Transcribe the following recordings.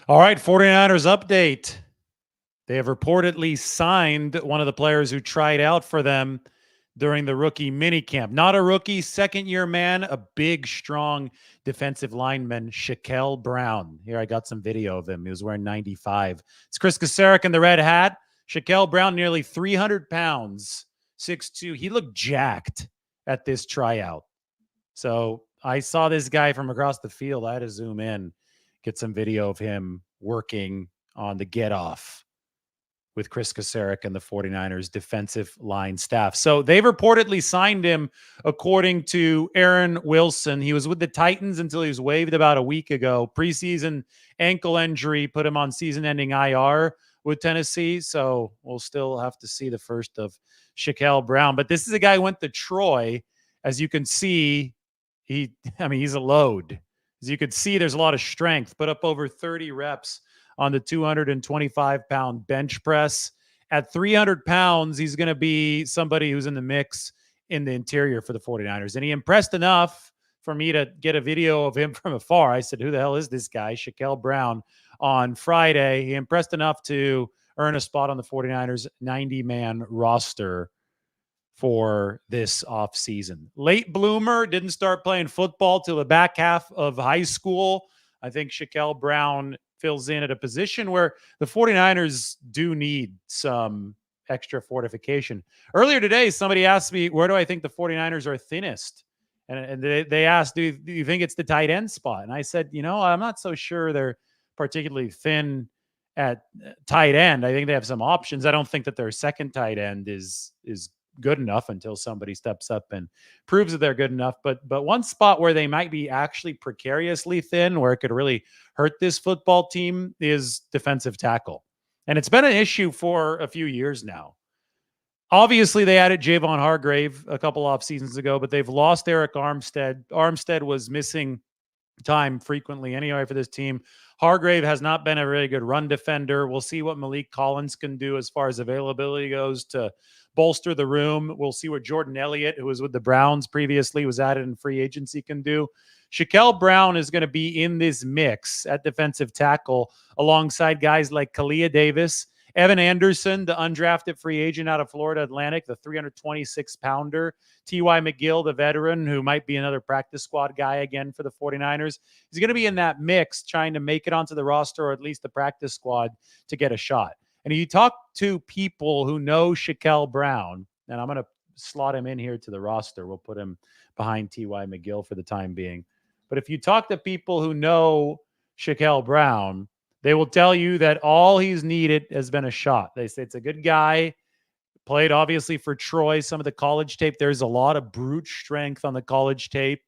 All right, 49ers update. They have reportedly signed one of the players who tried out for them during the rookie minicamp. Not a rookie, second-year man, a big, strong defensive lineman, Shakel Brown. Here, I got some video of him. He was wearing 95. It's Chris Kasarik in the red hat. Shakel Brown, nearly 300 pounds, 6'2". He looked jacked at this tryout. So I saw this guy from across the field. I had to zoom in, get some video of him working on the get off with Chris Kasarik and the 49ers defensive line staff. So they've reportedly signed him, according to Aaron Wilson. He was with the Titans until he was waived about a week ago. Preseason ankle injury put him on season-ending IR with Tennessee. So we'll still have to see the first of Shakel Brown. But this is a guy who went to Troy. As you can see, he's a load. As you can see, there's a lot of strength. Put up over 30 reps on the 225-pound bench press. At 300 pounds, he's going to be somebody who's in the mix in the interior for the 49ers. And he impressed enough for me to get a video of him from afar. I said, who the hell is this guy? Shakel Brown on Friday. He impressed enough to earn a spot on the 49ers 90-man roster for this offseason. Late bloomer, didn't start playing football till the back half of high school. I think Shakel Brown fills in at a position where the 49ers do need some extra fortification. Earlier today, somebody asked me, where do I think the 49ers are thinnest? And they asked, do you think it's the tight end spot? And I said, I'm not so sure they're particularly thin at tight end. I think they have some options. I don't think that their second tight end is good enough until somebody steps up and proves that they're good enough. But one spot where they might be actually precariously thin, where it could really hurt this football team, is defensive tackle. And it's been an issue for a few years now. Obviously, they added Javon Hargrave a couple off seasons ago, but they've lost Eric Armstead. Armstead was missing time frequently anyway for this team. Hargrave has not been a really good run defender. We'll see what Malik Collins can do as far as availability goes to bolster the room. We'll see what Jordan Elliott, who was with the Browns previously, was added in free agency, can do. Shakel Brown is going to be in this mix at defensive tackle alongside guys like Kalia Davis, Evan Anderson, the undrafted free agent out of Florida Atlantic, the 326-pounder, T.Y. McGill, the veteran, who might be another practice squad guy again for the 49ers. He's going to be in that mix, trying to make it onto the roster or at least the practice squad to get a shot. And if you talk to people who know Shakel Brown, and I'm going to slot him in here to the roster. We'll put him behind T.Y. McGill for the time being. But if you talk to people who know Shakel Brown, they will tell you that all he's needed has been a shot. They say it's a good guy. Played, obviously, for Troy. Some of the college tape, there's a lot of brute strength on the college tape.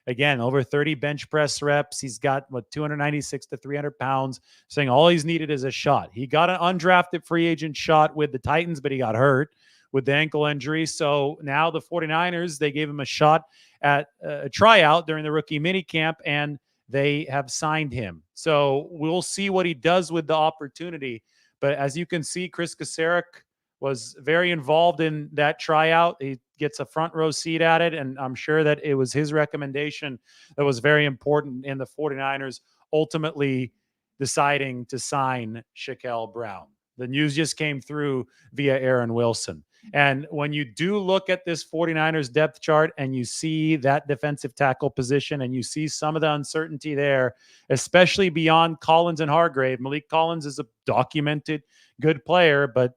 Again, over 30 bench press reps. He's got, 296 to 300 pounds, saying all he's needed is a shot. He got an undrafted free agent shot with the Titans, but he got hurt with the ankle injury. So now the 49ers, they gave him a shot at a tryout during the rookie minicamp, and they have signed him. So we'll see what he does with the opportunity. But as you can see, Chris Kasarik was very involved in that tryout. He gets a front row seat at it, and I'm sure that it was his recommendation that was very important in the 49ers ultimately deciding to sign Shakel Brown. The news just came through via Aaron Wilson. And when you do look at this 49ers depth chart and you see that defensive tackle position and you see some of the uncertainty there, especially beyond Collins and Hargrave. Malik Collins is a documented good player, but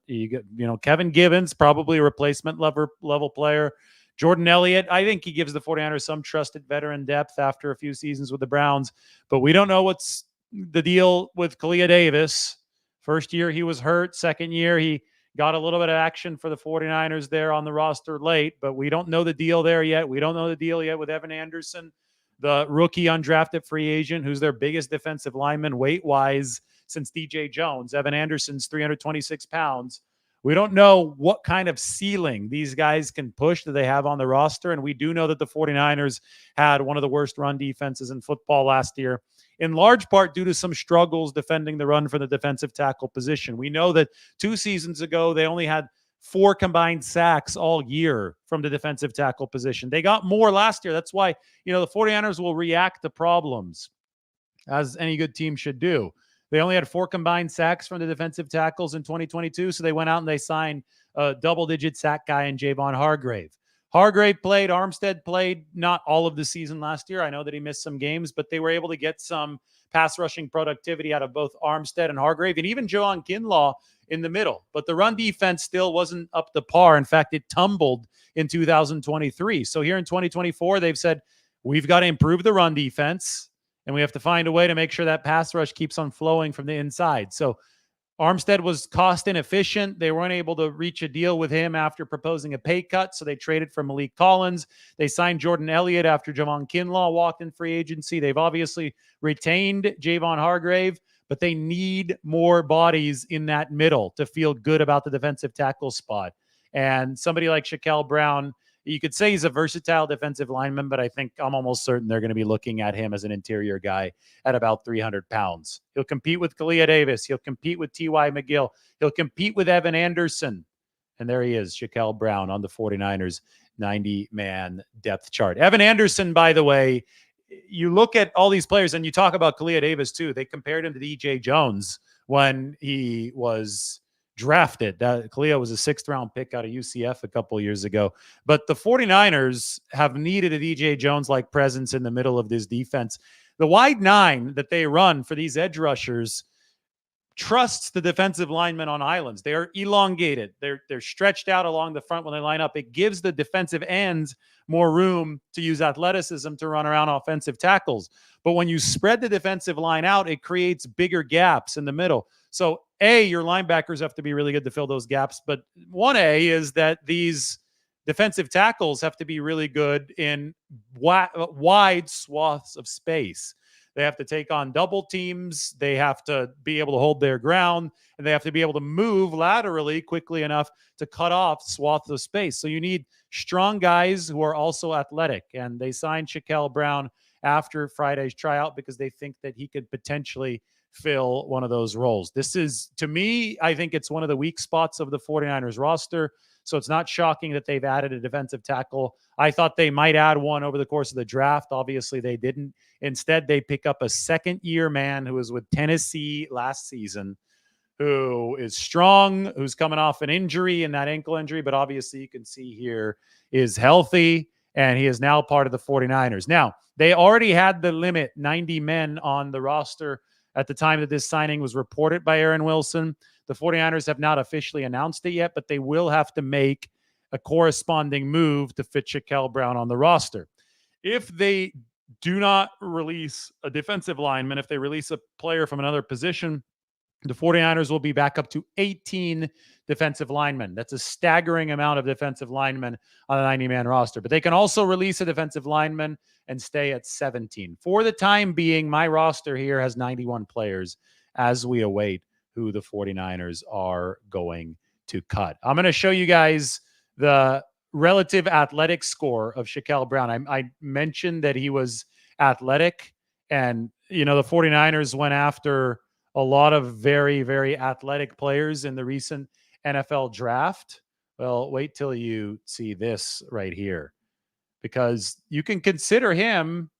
Kevin Givens, probably a replacement level player. Jordan Elliott, I think he gives the 49ers some trusted veteran depth after a few seasons with the Browns, but we don't know what's the deal with Kalia Davis. First year he was hurt. Second year he got a little bit of action for the 49ers there on the roster late, but we don't know the deal there yet. We don't know the deal yet with Evan Anderson, the rookie undrafted free agent, who's their biggest defensive lineman weight-wise since DJ Jones. Evan Anderson's 326 pounds. We don't know what kind of ceiling these guys can push that they have on the roster, and we do know that the 49ers had one of the worst run defenses in football last year, in large part due to some struggles defending the run for the defensive tackle position. We know that 2 seasons ago, they only had 4 combined sacks all year from the defensive tackle position. They got more last year. That's why, the 49ers will react to problems, as any good team should do. They only had 4 combined sacks from the defensive tackles in 2022, so they went out and they signed a double-digit sack guy in Javon Hargrave. Hargrave played, Armstead played, not all of the season last year. I know that he missed some games, but they were able to get some pass rushing productivity out of both Armstead and Hargrave, and even Joan Kinlaw in the middle. But the run defense still wasn't up to par. In fact, it tumbled in 2023. So here in 2024, they've said, we've got to improve the run defense, and we have to find a way to make sure that pass rush keeps on flowing from the inside. So Armstead was cost inefficient. They weren't able to reach a deal with him after proposing a pay cut, so they traded for Malik Collins. They signed Jordan Elliott after Javon Kinlaw walked in free agency. They've obviously retained Javon Hargrave, but they need more bodies in that middle to feel good about the defensive tackle spot. And somebody like Shakel Brown, you could say he's a versatile defensive lineman, but I think I'm almost certain they're going to be looking at him as an interior guy at about 300 pounds. He'll compete with Kalia Davis. He'll compete with T.Y. McGill. He'll compete with Evan Anderson. And there he is, Shakel Brown on the 49ers 90-man depth chart. Evan Anderson, by the way, you look at all these players, and you talk about Kalia Davis too. They compared him to DJ Jones when he was drafted. Kalia was a 6th-round pick out of UCF a couple years ago. But the 49ers have needed a DJ Jones-like presence in the middle of this defense. The wide 9 that they run for these edge rushers trusts the defensive linemen on islands. They are elongated. They're stretched out along the front when they line up. It gives the defensive ends more room to use athleticism to run around offensive tackles. But when you spread the defensive line out, it creates bigger gaps in the middle. So your linebackers have to be really good to fill those gaps. But 1A is that these defensive tackles have to be really good in wide swaths of space. They have to take on double teams. They have to be able to hold their ground, and they have to be able to move laterally quickly enough to cut off swaths of space. So you need strong guys who are also athletic. And they signed Shakel Brown after Friday's tryout because they think that he could potentially fill one of those roles. This is, to me, I think it's one of the weak spots of the 49ers roster. So it's not shocking that they've added a defensive tackle. I thought they might add one over the course of the draft. Obviously, they didn't. Instead, they pick up a second-year man who was with Tennessee last season, who is strong, who's coming off an injury, and that ankle injury, but obviously you can see here is healthy, and he is now part of the 49ers. Now, they already had the limit, 90 men on the roster at the time that this signing was reported by Aaron Wilson. The 49ers have not officially announced it yet, but they will have to make a corresponding move to fit Shakel Brown on the roster. If they do not release a defensive lineman, if they release a player from another position, the 49ers will be back up to 18 defensive linemen. That's a staggering amount of defensive linemen on a 90-man roster. But they can also release a defensive lineman and stay at 17. For the time being, my roster here has 91 players as we await who the 49ers are going to cut. I'm going to show you guys the relative athletic score of Shakel Brown. I mentioned that he was athletic, and, the 49ers went after a lot of very, very athletic players in the recent NFL draft. Well, wait till you see this right here, because you can consider him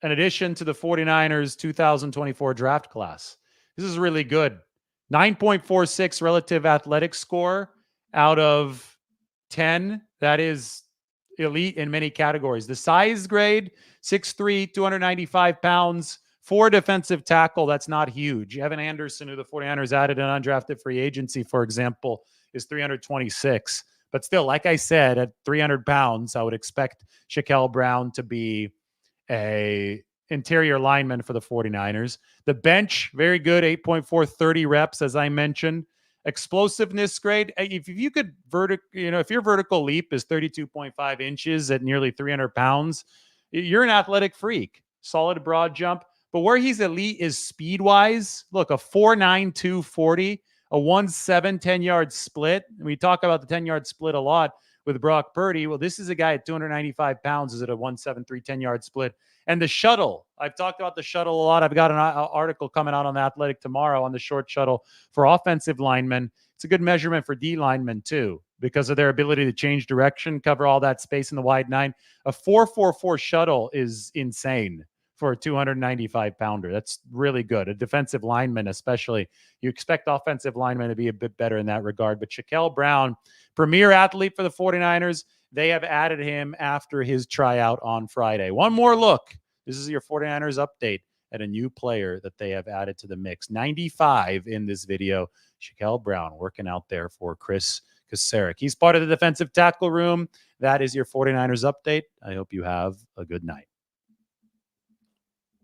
an addition to the 49ers 2024 draft class. This is really good. 9.46 relative athletic score out of 10. That is elite in many categories. The size grade, 6'3", 295 pounds. For defensive tackle, that's not huge. Evan Anderson, who the 49ers added in undrafted free agency, for example, is 326. But still, like I said, at 300 pounds, I would expect Shakel Brown to be a interior lineman for the 49ers. The bench, very good, 8.4, 30 reps, as I mentioned. Explosiveness grade, if you could if your vertical leap is 32.5 inches at nearly 300 pounds, you're an athletic freak. Solid broad jump. But where he's elite is speed-wise. Look, a 4.9, 240, a 1.7, 10-yard split. And we talk about the 10-yard split a lot with Brock Purdy. Well, this is a guy at 295 pounds is at a 1.73, 10-yard split. And the shuttle, I've talked about the shuttle a lot. I've got an article coming out on The Athletic tomorrow on the short shuttle for offensive linemen. It's a good measurement for D linemen too, because of their ability to change direction, cover all that space in the wide 9. A 4.44 shuttle is insane for a 295-pounder. That's really good. A defensive lineman, especially. You expect offensive linemen to be a bit better in that regard. But Shakel Brown, premier athlete for the 49ers, they have added him after his tryout on Friday. One more look. This is your 49ers update at a new player that they have added to the mix. 95 in this video. Shakel Brown working out there for Chris Kasarik. He's part of the defensive tackle room. That is your 49ers update. I hope you have a good night.